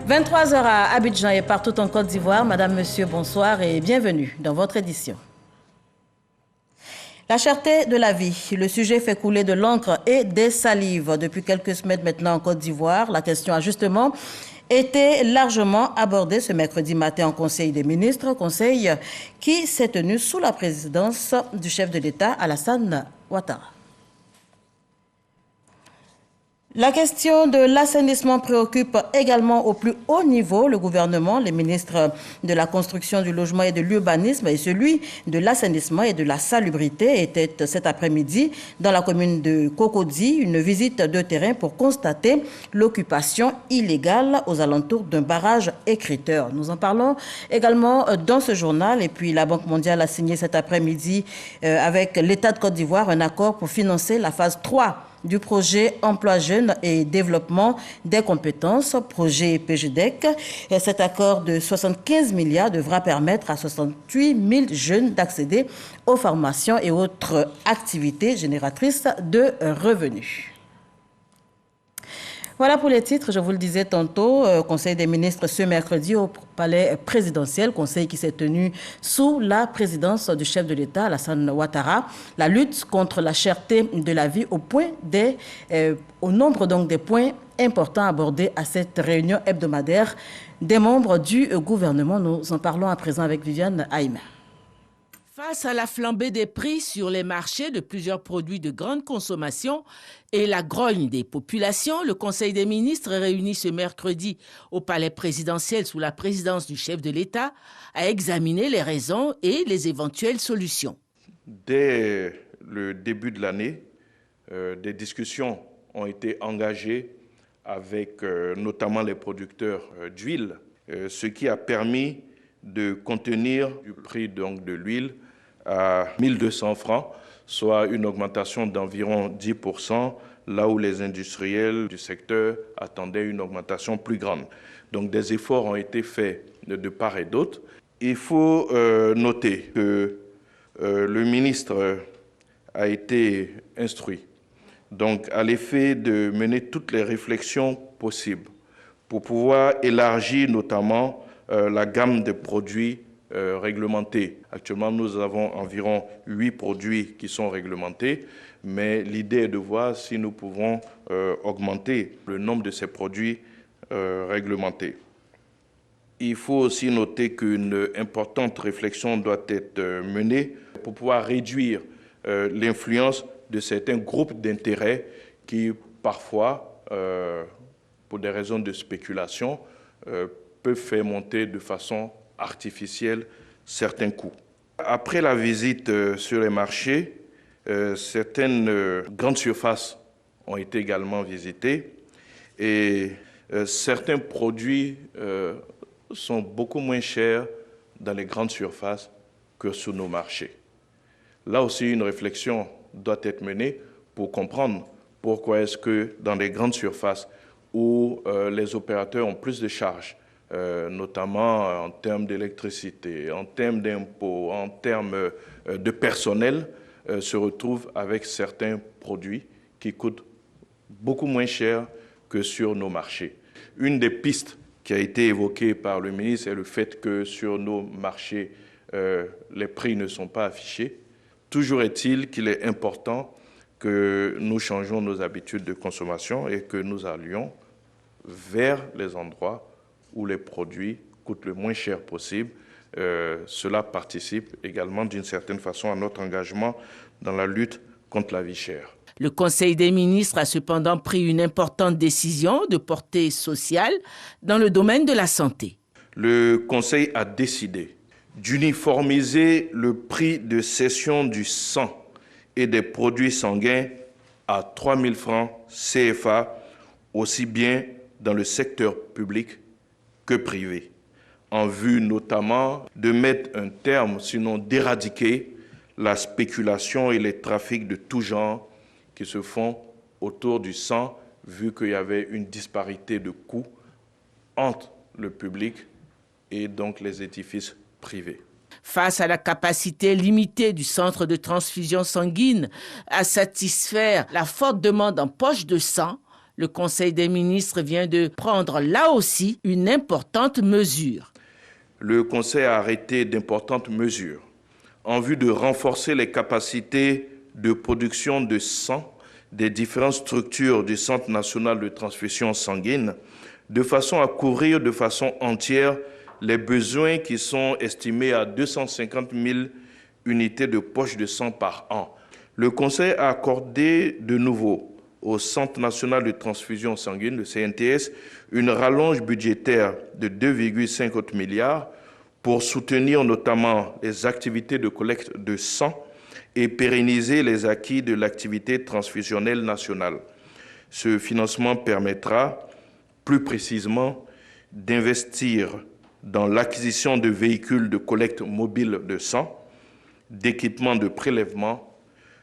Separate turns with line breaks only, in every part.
23 heures à Abidjan et partout en Côte d'Ivoire. Madame, Monsieur, bonsoir et bienvenue dans votre édition. La cherté de la vie, le sujet fait couler de l'encre et des salives. Depuis quelques semaines maintenant en Côte d'Ivoire, la question a justement été largement abordée ce mercredi matin en Conseil des ministres, conseil qui s'est tenu sous la présidence du chef de l'État, Alassane Ouattara. La question de l'assainissement préoccupe également au plus haut niveau le gouvernement. Les ministres de la Construction, du Logement et de l'Urbanisme et celui de l'assainissement et de la salubrité étaient cet après-midi dans la commune de Cocody, une visite de terrain pour constater l'occupation illégale aux alentours d'un barrage écriteur. Nous en parlons également dans ce journal. Et puis la Banque mondiale a signé cet après-midi avec l'État de Côte d'Ivoire un accord pour financer la phase 3 du projet Emploi Jeunes et Développement des compétences, projet PGDEC. Et cet accord de 75 milliards devra permettre à 68 000 jeunes d'accéder aux formations et autres activités génératrices de revenus. Voilà pour les titres, je vous le disais tantôt, Conseil des ministres ce mercredi au palais présidentiel, conseil qui s'est tenu sous la présidence du chef de l'État, Alassane Ouattara. La lutte contre la cherté de la vie au nombre donc des points importants abordés à cette réunion hebdomadaire des membres du gouvernement. Nous en parlons à présent avec Viviane Haïm.
Face à la flambée des prix sur les marchés de plusieurs produits de grande consommation et la grogne des populations, le Conseil des ministres réuni ce mercredi au palais présidentiel sous la présidence du chef de l'État a examiné les raisons et les éventuelles solutions.
Dès le début de l'année, des discussions ont été engagées avec notamment les producteurs d'huile, ce qui a permis de contenir le prix de l'huile à 1 200 francs, soit une augmentation d'environ 10%, là où les industriels du secteur attendaient une augmentation plus grande. Donc des efforts ont été faits de part et d'autre. Il faut noter que le ministre a été instruit donc à l'effet de mener toutes les réflexions possibles pour pouvoir élargir notamment la gamme de produits réglementés. Actuellement, nous avons environ 8 produits qui sont réglementés, mais l'idée est de voir si nous pouvons augmenter le nombre de ces produits réglementés. Il faut aussi noter qu'une importante réflexion doit être menée pour pouvoir réduire l'influence de certains groupes d'intérêts qui, parfois, pour des raisons de spéculation, peuvent faire monter de façon artificielle certains coûts. Après la visite sur les marchés, certaines grandes surfaces ont été également visitées et certains produits sont beaucoup moins chers dans les grandes surfaces que sur nos marchés. Là aussi, une réflexion doit être menée pour comprendre pourquoi est-ce que dans les grandes surfaces où les opérateurs ont plus de charges, notamment en termes d'électricité, en termes d'impôts, en termes de personnel, se retrouvent avec certains produits qui coûtent beaucoup moins cher que sur nos marchés. Une des pistes qui a été évoquée par le ministre est le fait que sur nos marchés, les prix ne sont pas affichés. Toujours est-il qu'il est important que nous changeons nos habitudes de consommation et que nous allions vers les endroits où les produits coûtent le moins cher possible. Cela participe également d'une certaine façon à notre engagement dans la lutte contre la vie chère.
Le Conseil des ministres a cependant pris une importante décision de portée sociale dans le domaine de la santé.
Le Conseil a décidé d'uniformiser le prix de cession du sang et des produits sanguins à 3 000 francs CFA, aussi bien dans le secteur public que privé, en vue notamment de mettre un terme, sinon d'éradiquer la spéculation et les trafics de tout genre qui se font autour du sang, vu qu'il y avait une disparité de coûts entre le public et donc les édifices privés.
Face à la capacité limitée du centre de transfusion sanguine à satisfaire la forte demande en poche de sang, Le Conseil des ministres vient de prendre là aussi une importante mesure.
Le Conseil a arrêté d'importantes mesures en vue de renforcer les capacités de production de sang des différentes structures du Centre national de transfusion sanguine, de façon à couvrir de façon entière les besoins qui sont estimés à 250 000 unités de poches de sang par an. Le Conseil a accordé de nouveau au Centre national de transfusion sanguine, le CNTS, une rallonge budgétaire de 2,5 milliards pour soutenir notamment les activités de collecte de sang et pérenniser les acquis de l'activité transfusionnelle nationale. Ce financement permettra, plus précisément, d'investir dans l'acquisition de véhicules de collecte mobile de sang, d'équipements de prélèvement,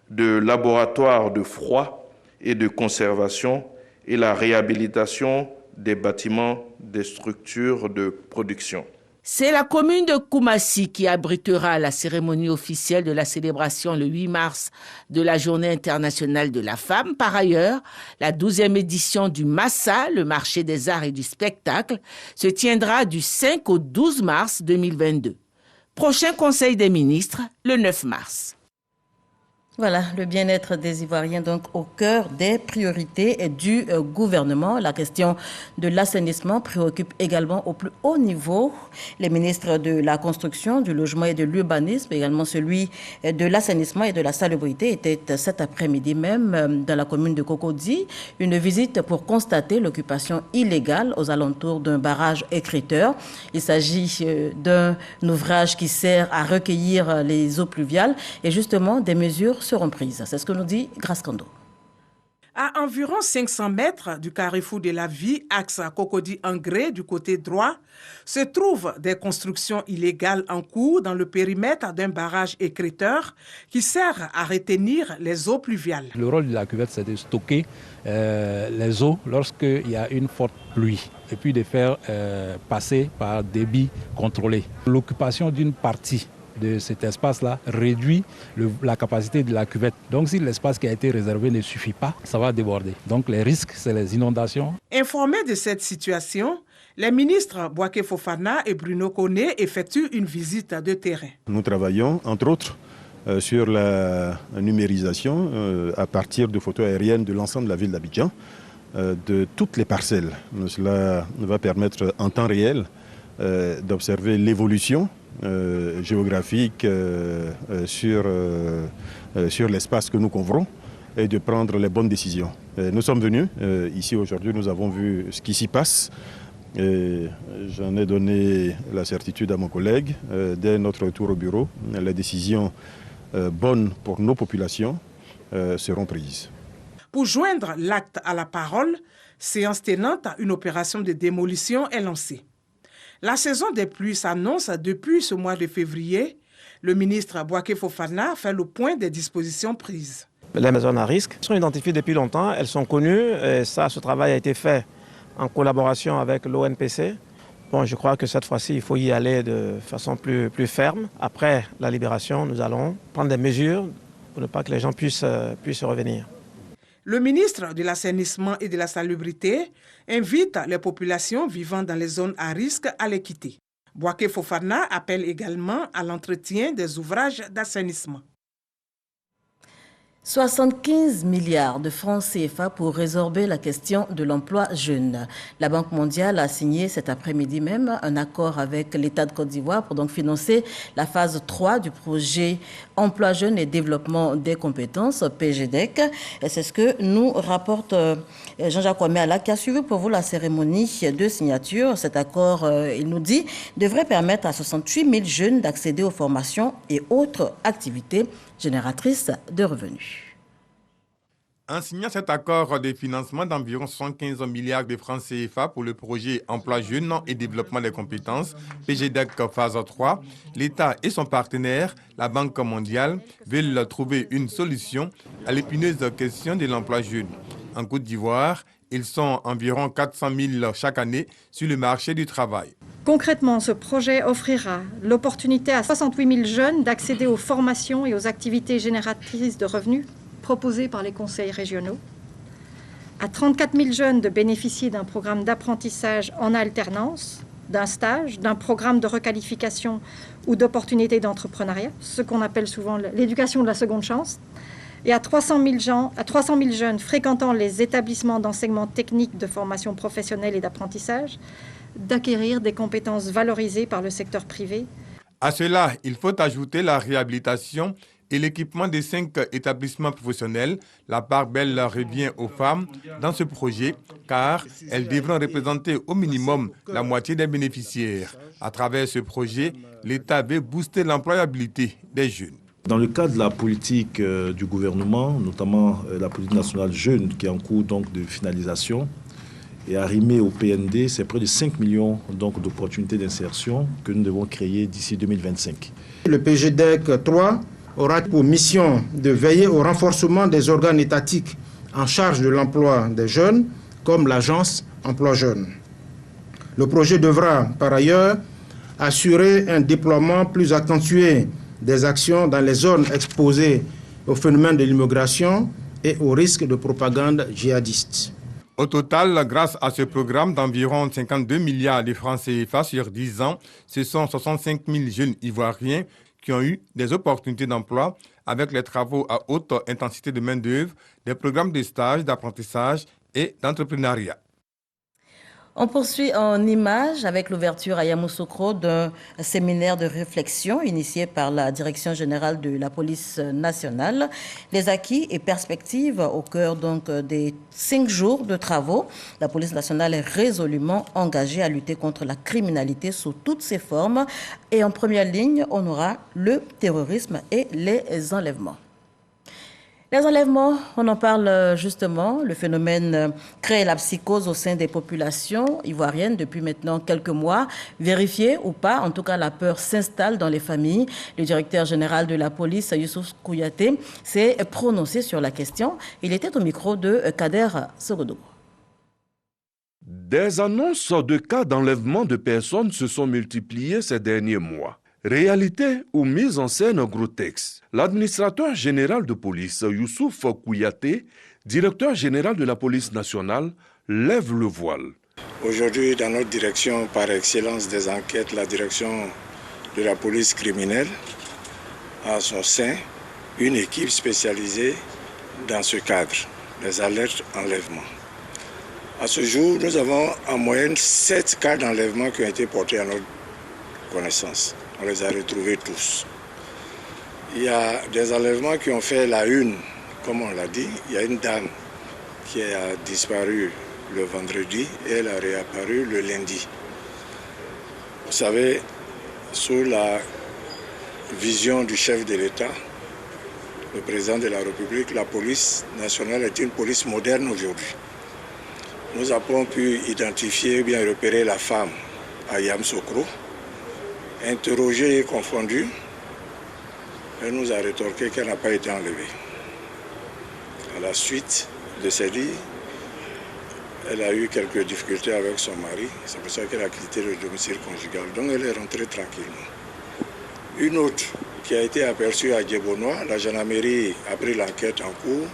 de laboratoires de froid et de conservation et la réhabilitation des bâtiments des structures de production.
C'est la commune de Koumassi qui abritera la cérémonie officielle de la célébration le 8 mars de la Journée internationale de la femme. Par ailleurs, la 12e édition du Massa, le marché des arts et du spectacle, se tiendra du 5 au 12 mars 2022. Prochain Conseil des ministres, le 9 mars.
Voilà, le bien-être des Ivoiriens donc au cœur des priorités du gouvernement. La question de l'assainissement préoccupe également au plus haut niveau les ministres de la Construction, du Logement et de l'Urbanisme, également celui de l'assainissement et de la salubrité était cet après-midi même dans la commune de Cocody. Une visite pour constater l'occupation illégale aux alentours d'un barrage écriteur. Il s'agit d'un ouvrage qui sert à recueillir les eaux pluviales et justement des mesures seront prises. C'est ce que nous dit Grace Kando.
À environ 500 mètres du carrefour de la vie, axe Cocody-Angré du côté droit, se trouvent des constructions illégales en cours dans le périmètre d'un barrage écriteur qui sert à retenir les eaux pluviales.
Le rôle de la cuvette, c'est de stocker les eaux lorsqu'il y a une forte pluie et puis de faire passer par débit contrôlé. L'occupation d'une partie de cet espace-là réduit la capacité de la cuvette. Donc si l'espace qui a été réservé ne suffit pas, ça va déborder. Donc les risques, c'est les inondations.
Informés de cette situation, les ministres Bouaké Fofana et Bruno Koné effectuent une visite de terrain.
Nous travaillons, entre autres, sur la numérisation à partir de photos aériennes de l'ensemble de la ville d'Abidjan, de toutes les parcelles. Cela va permettre en temps réel d'observer l'évolution géographique sur l'espace que nous couvrons et de prendre les bonnes décisions. Nous sommes venus ici aujourd'hui, nous avons vu ce qui s'y passe et j'en ai donné la certitude à mon collègue. Dès notre retour au bureau, les décisions bonnes pour nos populations seront prises.
Pour joindre l'acte à la parole, séance tenante, une opération de démolition est lancée. La saison des pluies s'annonce depuis ce mois de février. Le ministre Bouaké Fofana fait le point des dispositions prises.
Les maisons à risque sont identifiées depuis longtemps, elles sont connues. Et ce travail a été fait en collaboration avec l'ONPC. Bon, je crois que cette fois-ci, il faut y aller de façon plus ferme. Après la libération, nous allons prendre des mesures pour ne pas que les gens puissent revenir.
Le ministre de l'Assainissement et de la Salubrité invite les populations vivant dans les zones à risque à les quitter. Bouaké Fofana appelle également à l'entretien des ouvrages d'assainissement.
75 milliards de francs CFA pour résorber la question de l'emploi jeune. La Banque mondiale a signé cet après-midi même un accord avec l'État de Côte d'Ivoire pour donc financer la phase 3 du projet Emploi jeune et développement des compétences, PGDEC. C'est ce que nous rapporte Jean-Jacques Ouaméala qui a suivi pour vous la cérémonie de signature. Cet accord, il nous dit, devrait permettre à 68 000 jeunes d'accéder aux formations et autres activités génératrices de revenus.
En signant cet accord de financement d'environ 115 milliards de francs CFA pour le projet Emploi Jeunes et Développement des Compétences, PGDEC phase 3, l'État et son partenaire, la Banque mondiale, veulent trouver une solution à l'épineuse question de l'emploi jeune. En Côte d'Ivoire, ils sont environ 400 000 chaque année sur le marché du travail.
Concrètement, ce projet offrira l'opportunité à 68 000 jeunes d'accéder aux formations et aux activités génératrices de revenus proposées par les conseils régionaux, à 34 000 jeunes de bénéficier d'un programme d'apprentissage en alternance, d'un stage, d'un programme de requalification ou d'opportunités d'entrepreneuriat, ce qu'on appelle souvent l'éducation de la seconde chance, et à 300 000 jeunes fréquentant les établissements d'enseignement technique de formation professionnelle et d'apprentissage, d'acquérir des compétences valorisées par le secteur privé.
À cela, il faut ajouter la réhabilitation et l'équipement des 5 établissements professionnels. La part belle revient aux femmes dans ce projet car elles devront représenter au minimum la moitié des bénéficiaires. À travers ce projet, l'État veut booster l'employabilité des jeunes.
Dans le cadre de la politique du gouvernement, notamment la politique nationale jeune qui est en cours donc, de finalisation, et arrimé au PND, c'est près de 5 millions d'opportunités d'insertion que nous devons créer d'ici 2025.
Le PGDEC 3 aura pour mission de veiller au renforcement des organes étatiques en charge de l'emploi des jeunes, comme l'agence Emploi Jeunes. Le projet devra, par ailleurs, assurer un déploiement plus accentué des actions dans les zones exposées au phénomène de l'immigration et au risque de propagande djihadiste.
Au total, grâce à ce programme d'environ 52 milliards de francs CFA sur 10 ans, ce sont 65 000 jeunes Ivoiriens qui ont eu des opportunités d'emploi avec les travaux à haute intensité de main-d'œuvre, des programmes de stage, d'apprentissage et d'entrepreneuriat.
On poursuit en images avec l'ouverture à Yamoussoukro d'un séminaire de réflexion initié par la Direction générale de la police nationale. Les acquis et perspectives au cœur donc des 5 jours de travaux. La police nationale est résolument engagée à lutter contre la criminalité sous toutes ses formes. Et en première ligne, on aura le terrorisme et les enlèvements. Les enlèvements, on en parle justement. Le phénomène crée la psychose au sein des populations ivoiriennes depuis maintenant quelques mois. Vérifié ou pas, en tout cas, la peur s'installe dans les familles. Le directeur général de la police, Youssouf Kouyaté, s'est prononcé sur la question. Il était au micro de Kader Sogodo.
Des annonces de cas d'enlèvement de personnes se sont multipliées ces derniers mois. Réalité ou mise en scène grotesque. L'administrateur général de police, Youssouf Kouyaté, directeur général de la police nationale, lève le voile.
Aujourd'hui, dans notre direction par excellence des enquêtes, la direction de la police criminelle a à son sein une équipe spécialisée dans ce cadre, les alertes enlèvement. À ce jour, nous avons en moyenne 7 cas d'enlèvement qui ont été portés à notre connaissance. On les a retrouvés tous. Il y a des enlèvements qui ont fait la une, comme on l'a dit. Il y a une dame qui a disparu le vendredi et elle a réapparu le lundi. Vous savez, sous la vision du chef de l'État, le président de la République, la police nationale est une police moderne aujourd'hui. Nous avons pu identifier ou bien repérer la femme à Yamoussoukro, interrogée et confondue, elle nous a rétorqué qu'elle n'a pas été enlevée. À la suite de ces dits, elle a eu quelques difficultés avec son mari, c'est pour ça qu'elle a quitté le domicile conjugal, donc elle est rentrée tranquillement. Une autre qui a été aperçue à Djebonois, la gendarmerie a pris l'enquête en cours.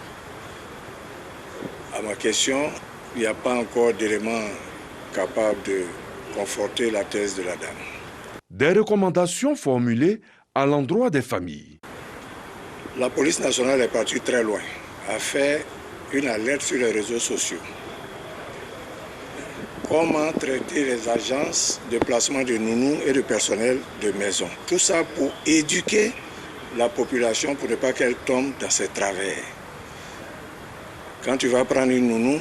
À ma question, il n'y a pas encore d'éléments capables de conforter la thèse de la dame.
Des recommandations formulées à l'endroit des familles.
La police nationale est partie très loin, a fait une alerte sur les réseaux sociaux. Comment traiter les agences de placement de nounous et de personnel de maison. Tout ça pour éduquer la population pour ne pas qu'elle tombe dans ses travers. Quand tu vas prendre une nounou,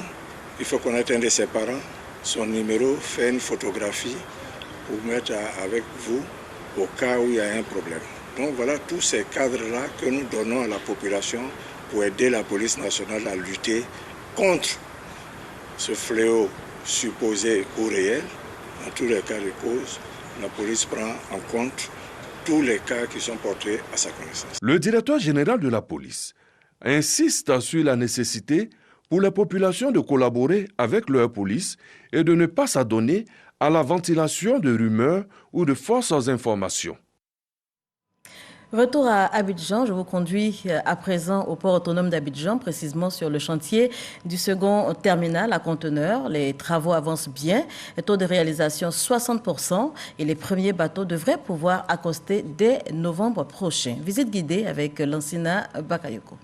il faut connaître un de ses parents, son numéro, faire une photographie pour mettre avec vous au cas où il y a un problème. Donc voilà tous ces cadres-là que nous donnons à la population pour aider la police nationale à lutter contre ce fléau supposé ou réel. Dans tous les cas de cause, la police prend en compte tous les cas qui sont portés à sa connaissance.
Le directeur général de la police insiste sur la nécessité pour la population de collaborer avec leur police et de ne pas s'adonner à la ventilation de rumeurs ou de fausses informations.
Retour à Abidjan, je vous conduis à présent au port autonome d'Abidjan, précisément sur le chantier du second terminal à conteneurs. Les travaux avancent bien, le taux de réalisation 60% et les premiers bateaux devraient pouvoir accoster dès novembre prochain. Visite guidée avec Lansina Bakayoko.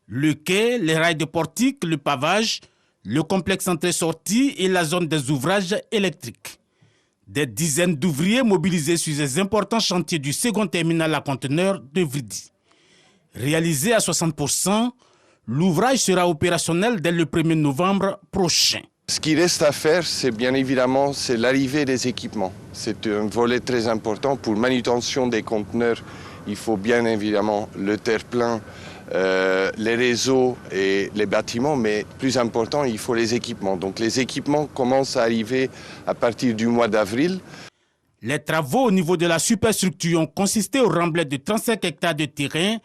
Le quai, les rails de portique, le pavage, le complexe entrée-sortie et la zone des ouvrages électriques. Des dizaines d'ouvriers mobilisés sur les importants chantiers du second terminal à conteneurs de Vridi. Réalisé à 60%, l'ouvrage sera opérationnel dès le 1er novembre prochain.
Ce qui reste à faire, c'est bien évidemment l'arrivée des équipements. C'est un volet très important pour manutention des conteneurs. Il faut bien évidemment le terre-plein, les réseaux et les bâtiments, mais plus important, il faut les équipements. Donc les équipements commencent à arriver à partir du mois d'avril.
Les travaux au niveau de la superstructure ont consisté au remblai de 35 hectares de terrain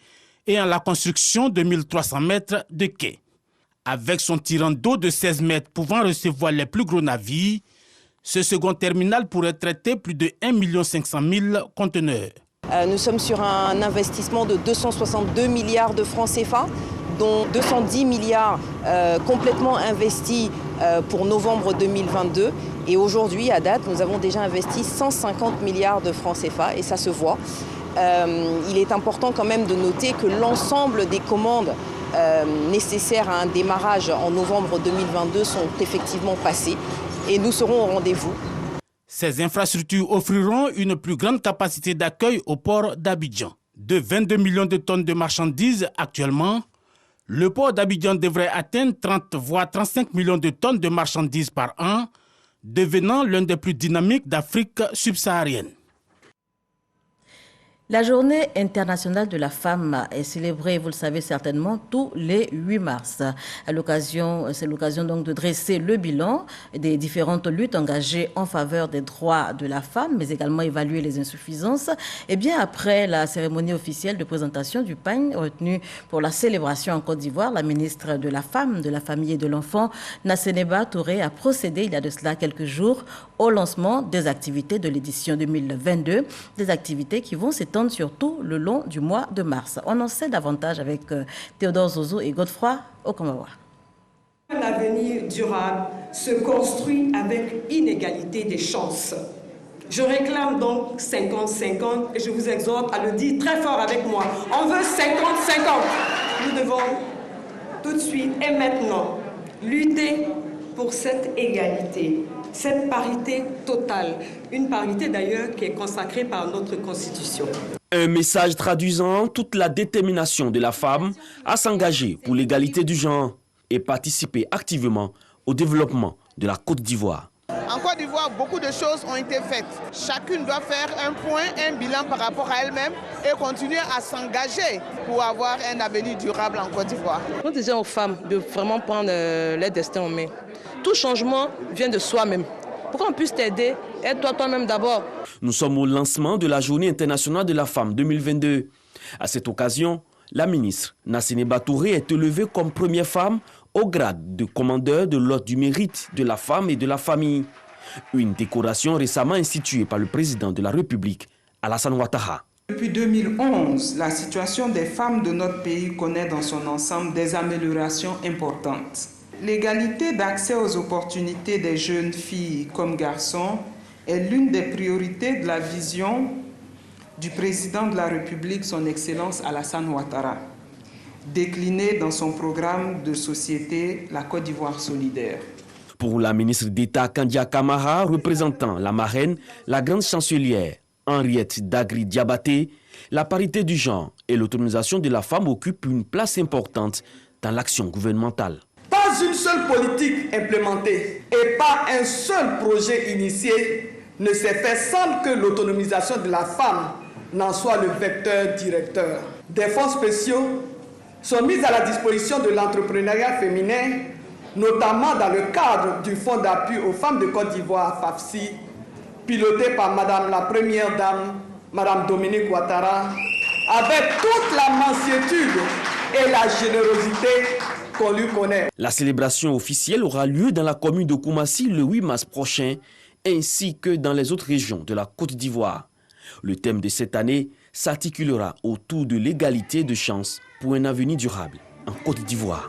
et en la construction de 1300 mètres de quai. Avec son tirant d'eau de 16 mètres pouvant recevoir les plus gros navires, ce second terminal pourrait traiter plus de 1 500 000 conteneurs.
Nous sommes sur un investissement de 262 milliards de francs CFA, dont 210 milliards complètement investis pour novembre 2022. Et aujourd'hui, à date, nous avons déjà investi 150 milliards de francs CFA et ça se voit. Il est important quand même de noter que l'ensemble des commandes nécessaires à un démarrage en novembre 2022 sont effectivement passées et nous serons au rendez-vous.
Ces infrastructures offriront une plus grande capacité d'accueil au port d'Abidjan. De 22 millions de tonnes de marchandises actuellement, le port d'Abidjan devrait atteindre 30 voire 35 millions de tonnes de marchandises par an, devenant l'un des plus dynamiques d'Afrique subsaharienne.
La journée internationale de la femme est célébrée, vous le savez certainement, tous les 8 mars. C'est l'occasion donc de dresser le bilan des différentes luttes engagées en faveur des droits de la femme, mais également évaluer les insuffisances. Et bien après la cérémonie officielle de présentation du pagne retenue pour la célébration en Côte d'Ivoire, la ministre de la Femme, de la Famille et de l'Enfant, Nasseneba Touré, a procédé il y a de cela quelques jours au lancement des activités de l'édition 2022, des activités qui vont s'étendre surtout le long du mois de mars. On en sait davantage avec Théodore Zozo et Godefroy Okomawa.
Un avenir durable se construit avec inégalité des chances. Je réclame donc 50-50 et je vous exhorte à le dire très fort avec moi. On veut 50-50. Nous devons tout de suite et maintenant lutter pour cette égalité, cette parité totale. Une parité d'ailleurs qui est consacrée par notre Constitution.
Un message traduisant toute la détermination de la femme à s'engager pour l'égalité du genre et participer activement au développement de la Côte d'Ivoire.
En Côte d'Ivoire, beaucoup de choses ont été faites. Chacune doit faire un point, un bilan par rapport à elle-même et continuer à s'engager pour avoir un avenir durable en Côte d'Ivoire.
Nous disons aux femmes de vraiment prendre leur destin en main. Tout changement vient de soi-même. Pour qu'on puisse t'aider, aide-toi toi-même d'abord.
Nous sommes au lancement de la Journée internationale de la femme 2022. À cette occasion, la ministre Nasseneba Touré est élevée comme première femme au grade de commandeur de l'ordre du mérite de la femme et de la famille. Une décoration récemment instituée par le président de la République, Alassane Ouattara.
Depuis 2011, la situation des femmes de notre pays connaît dans son ensemble des améliorations importantes. L'égalité d'accès aux opportunités des jeunes filles comme garçons est l'une des priorités de la vision du président de la République, son Excellence Alassane Ouattara, déclinée dans son programme de société La Côte d'Ivoire solidaire.
Pour la ministre d'État Kandia Kamara, représentant la marraine, la grande chancelière Henriette Dagri Diabaté, la parité du genre et l'autonomisation de la femme occupent une place importante dans l'action gouvernementale.
Pas une seule politique implémentée et pas un seul projet initié ne s'est fait sans que l'autonomisation de la femme n'en soit le vecteur directeur. Des fonds spéciaux sont mis à la disposition de l'entrepreneuriat féminin, notamment dans le cadre du Fonds d'appui aux femmes de Côte d'Ivoire, FAFSI, piloté par Madame la Première Dame, Madame Dominique Ouattara, avec toute la mansuétude et la générosité qu'on lui connaît.
La célébration officielle aura lieu dans la commune de Koumassi le 8 mars prochain, ainsi que dans les autres régions de la Côte d'Ivoire. Le thème de cette année s'articulera autour de l'égalité de chances pour un avenir durable en Côte d'Ivoire.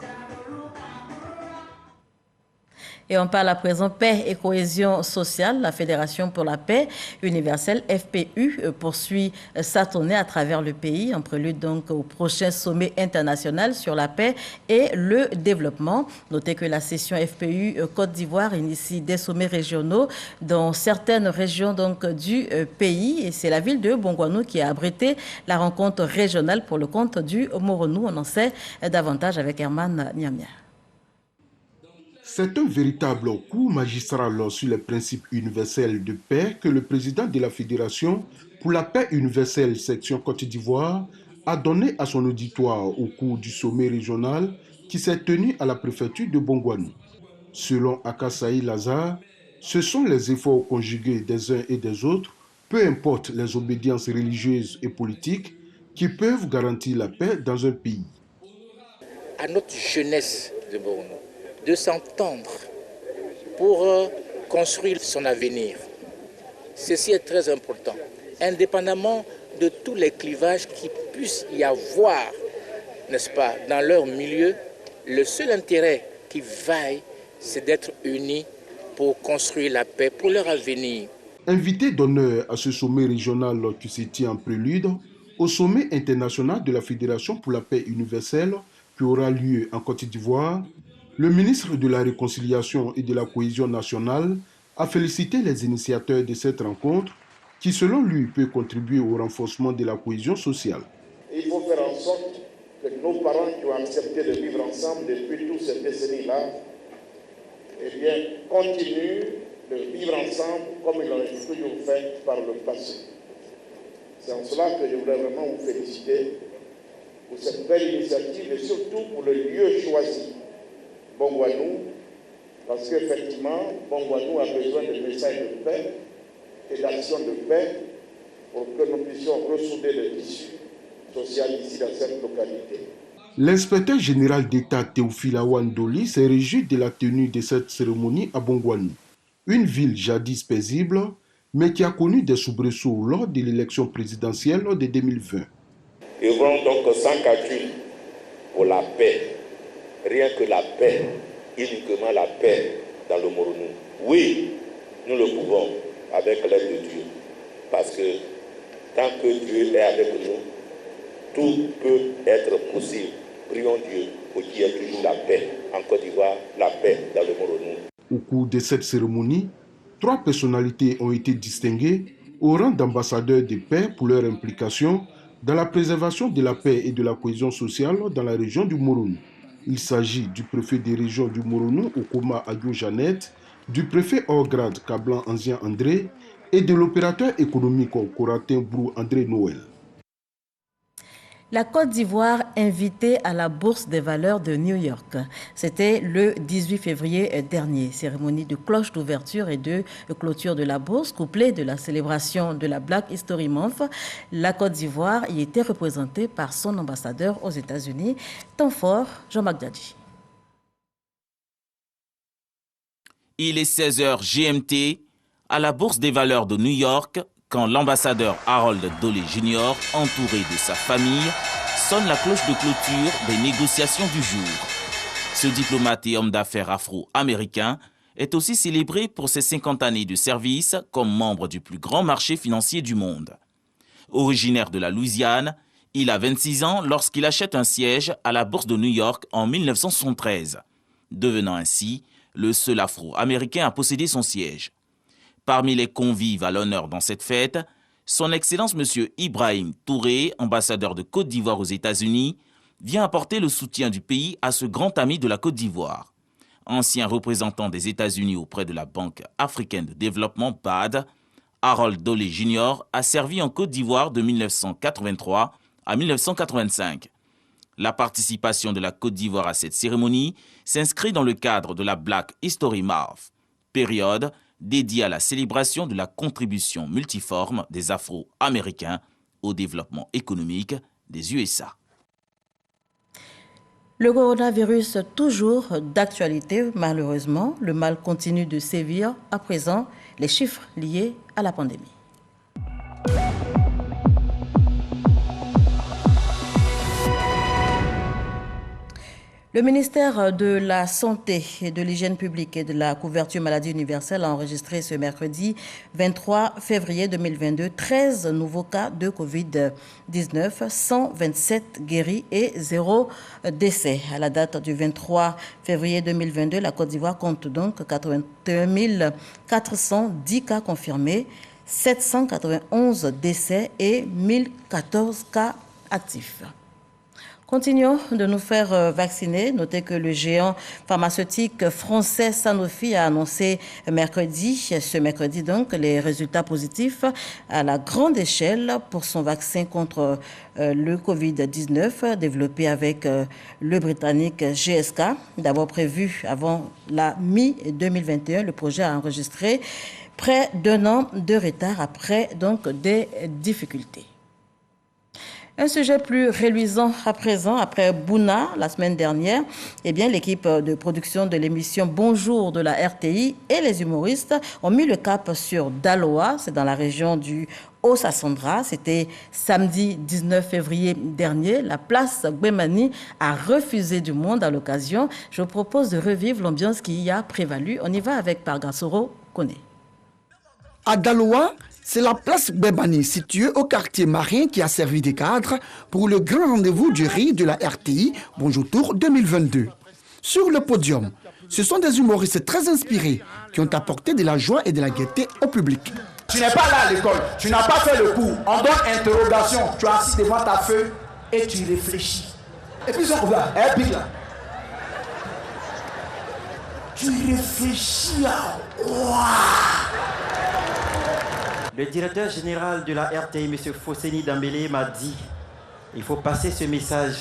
Et on parle à présent paix et cohésion sociale. La Fédération pour la paix universelle, FPU, poursuit sa tournée à travers le pays, en prélude donc au prochain sommet international sur la paix et le développement. Notez que la session FPU Côte d'Ivoire initie des sommets régionaux dans certaines régions donc du pays. Et c'est la ville de Bongouanou qui a abrité la rencontre régionale pour le compte du Moronou. On en sait davantage avec Herman Niamia.
C'est un véritable coup magistral sur les principes universels de paix que le président de la Fédération pour la paix universelle section Côte d'Ivoire a donné à son auditoire au cours du sommet régional qui s'est tenu à la préfecture de Bongouanou. Selon Akasaï Lazare, ce sont les efforts conjugués des uns et des autres, peu importe les obédiences religieuses et politiques, qui peuvent garantir la paix dans un pays.
À notre jeunesse de Bongouanou, de s'entendre pour construire son avenir. Ceci est très important, indépendamment de tous les clivages qui puissent y avoir, n'est-ce pas, dans leur milieu. Le seul intérêt qui vaille, c'est d'être unis pour construire la paix, pour leur avenir.
Invité d'honneur à ce sommet régional qui se tient en prélude au sommet international de la Fédération pour la paix universelle qui aura lieu en Côte d'Ivoire, le ministre de la Réconciliation et de la Cohésion nationale a félicité les initiateurs de cette rencontre qui, selon lui, peut contribuer au renforcement de la cohésion sociale.
Il faut faire en sorte que nos parents qui ont accepté de vivre ensemble depuis toutes ces décennies-là, eh bien, continuent de vivre ensemble comme ils l'ont toujours fait par le passé. C'est en cela que je voudrais vraiment vous féliciter pour cette belle initiative et surtout pour le lieu choisi. Bongouanou, parce qu'effectivement, Bongouanou a besoin de messages de paix et d'actions de paix pour que nous puissions ressouder le tissu social ici dans cette localité.
L'inspecteur général d'État Théophile Awandoli s'est réjoui de la tenue de cette cérémonie à Bongouanou, une ville jadis paisible, mais qui a connu des soubresauts lors de l'élection présidentielle de 2020.
Œuvrons donc sans calcul pour la paix. Rien que la paix, uniquement la paix dans le Moronou. Oui, nous le pouvons avec l'aide de Dieu. Parce que tant que Dieu est avec nous, tout peut être possible. Prions Dieu pour qu'il y ait toujours la paix en Côte d'Ivoire, la paix dans le Moronou.
Au cours de cette cérémonie, 3 personnalités ont été distinguées au rang d'ambassadeurs de paix pour leur implication dans la préservation de la paix et de la cohésion sociale dans la région du Moronou. Il s'agit du préfet des régions du Moronou, Okoma Adio Jeannette, du préfet hors grade Kablan Anzien André et de l'opérateur économique Coratin Brou André Noël.
La Côte d'Ivoire invitée à la Bourse des valeurs de New York. C'était le 18 février dernier. Cérémonie de cloche d'ouverture et de clôture de la bourse, couplée de la célébration de la Black History Month. La Côte d'Ivoire y était représentée par son ambassadeur aux États-Unis. Temps fort, Jean-Marc Dadji.
Il est 16h GMT à la Bourse des valeurs de New York, quand l'ambassadeur Harold Doley Jr., entouré de sa famille, sonne la cloche de clôture des négociations du jour. Ce diplomate et homme d'affaires afro-américain est aussi célébré pour ses 50 années de service comme membre du plus grand marché financier du monde. Originaire de la Louisiane, il a 26 ans lorsqu'il achète un siège à la Bourse de New York en 1973, devenant ainsi le seul afro-américain à posséder son siège. Parmi les convives à l'honneur dans cette fête, son Excellence M. Ibrahim Touré, ambassadeur de Côte d'Ivoire aux États-Unis, vient apporter le soutien du pays à ce grand ami de la Côte d'Ivoire. Ancien représentant des États-Unis auprès de la Banque africaine de développement BAD, Harold Doley Jr. a servi en Côte d'Ivoire de 1983 à 1985. La participation de la Côte d'Ivoire à cette cérémonie s'inscrit dans le cadre de la Black History Month, période dédiée à la célébration de la contribution multiforme des Afro-Américains au développement économique des USA.
Le coronavirus, toujours d'actualité, malheureusement, le mal continue de sévir. À présent, les chiffres liés à la pandémie. Le ministère de la Santé et de l'Hygiène publique et de la couverture maladie universelle a enregistré ce mercredi 23 février 2022 13 nouveaux cas de Covid-19, 127 guéris et 0 décès. À la date du 23 février 2022, la Côte d'Ivoire compte donc 81 410 cas confirmés, 791 décès et 1014 cas actifs. Continuons de nous faire vacciner. Notez que le géant pharmaceutique français Sanofi a annoncé ce mercredi donc, les résultats positifs à la grande échelle pour son vaccin contre le Covid-19 développé avec le britannique GSK. D'abord prévu avant la mi-2021, le projet a enregistré près d'1 an de retard après donc des difficultés. Un sujet plus reluisant à présent, après Bouna, la semaine dernière, l'équipe de production de l'émission Bonjour de la RTI et les humoristes ont mis le cap sur Daloa, c'est dans la région du Haut-Sassandra. C'était samedi 19 février dernier. La place Gbemani a refusé du monde à l'occasion. Je vous propose de revivre l'ambiance qui y a prévalu. On y va avec Pargasoro Kone.
À Daloa, c'est la place Gbemani située au quartier marin qui a servi de cadre pour le grand rendez-vous du riz de la RTI Bonjour Tour 2022. Sur le podium, ce sont des humoristes très inspirés qui ont apporté de la joie et de la gaieté au public.
Tu n'es pas là à l'école, tu n'as pas fait le cours, on donne interrogation, tu es assis devant ta feuille et tu réfléchis. Et puis ils sont comme là, pique là. Tu réfléchis à quoi?
Le directeur général de la RTI, M. Fosseni Dambélé, m'a dit il faut passer ce message.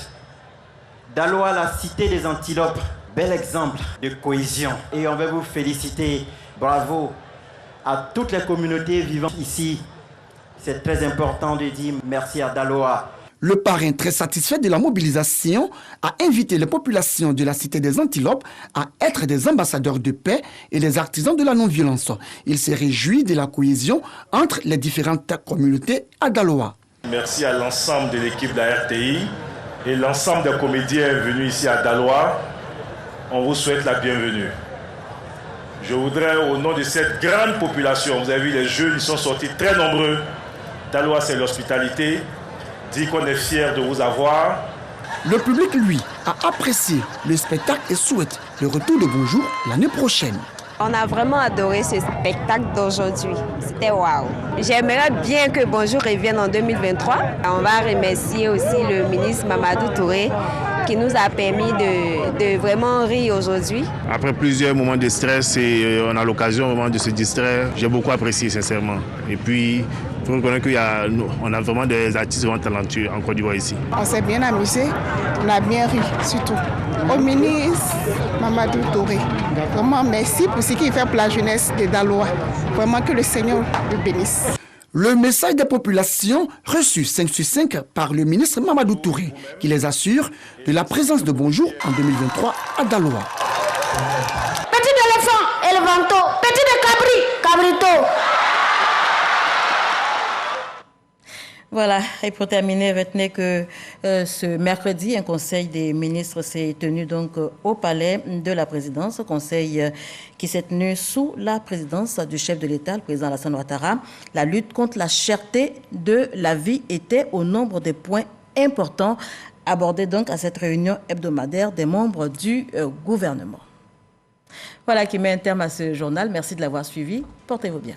Daloa, la cité des antilopes, bel exemple de cohésion. Et on veut vous féliciter. Bravo à toutes les communautés vivant ici. C'est très important de dire merci à Daloa.
Le parrain, très satisfait de la mobilisation, a invité les populations de la cité des Antilopes à être des ambassadeurs de paix et des artisans de la non-violence. Il s'est réjoui de la cohésion entre les différentes communautés à Daloa.
Merci à l'ensemble de l'équipe de la RTI et l'ensemble des comédiens venus ici à Daloa. On vous souhaite la bienvenue. Je voudrais, au nom de cette grande population, vous avez vu les jeunes, ils sont sortis très nombreux. Daloa, c'est l'hospitalité. Dit qu'on est fiers de vous avoir.
Le public, lui, a apprécié le spectacle et souhaite le retour de Bonjour l'année prochaine.
On a vraiment adoré ce spectacle d'aujourd'hui. C'était waouh. J'aimerais bien que Bonjour revienne en 2023. On va remercier aussi le ministre Mamadou Touré qui nous a permis de vraiment rire aujourd'hui.
Après plusieurs moments de stress, et on a l'occasion vraiment de se distraire. J'ai beaucoup apprécié sincèrement. Et puis, il faut reconnaître qu'on a vraiment des artistes vraiment talentueux en Côte d'Ivoire ici.
On s'est bien amusé, on a bien ri surtout. Au ministre Mamadou Touré, vraiment merci pour ce qu'il fait pour la jeunesse de Daloa. Vraiment que le Seigneur le bénisse.
Le message des populations reçu 5 sur 5 par le ministre Mamadou Touré, qui les assure de la présence de Bonjour en 2023 à Daloa.
Petit éléphant, élevanto. Petit de cabri, cabrito.
Voilà, et pour terminer, retenez que ce mercredi, un conseil des ministres s'est tenu donc au palais de la présidence, conseil qui s'est tenu sous la présidence du chef de l'État, le président Alassane Ouattara. La lutte contre la cherté de la vie était au nombre des points importants abordés donc à cette réunion hebdomadaire des membres du gouvernement. Voilà qui met un terme à ce journal. Merci de l'avoir suivi. Portez-vous bien.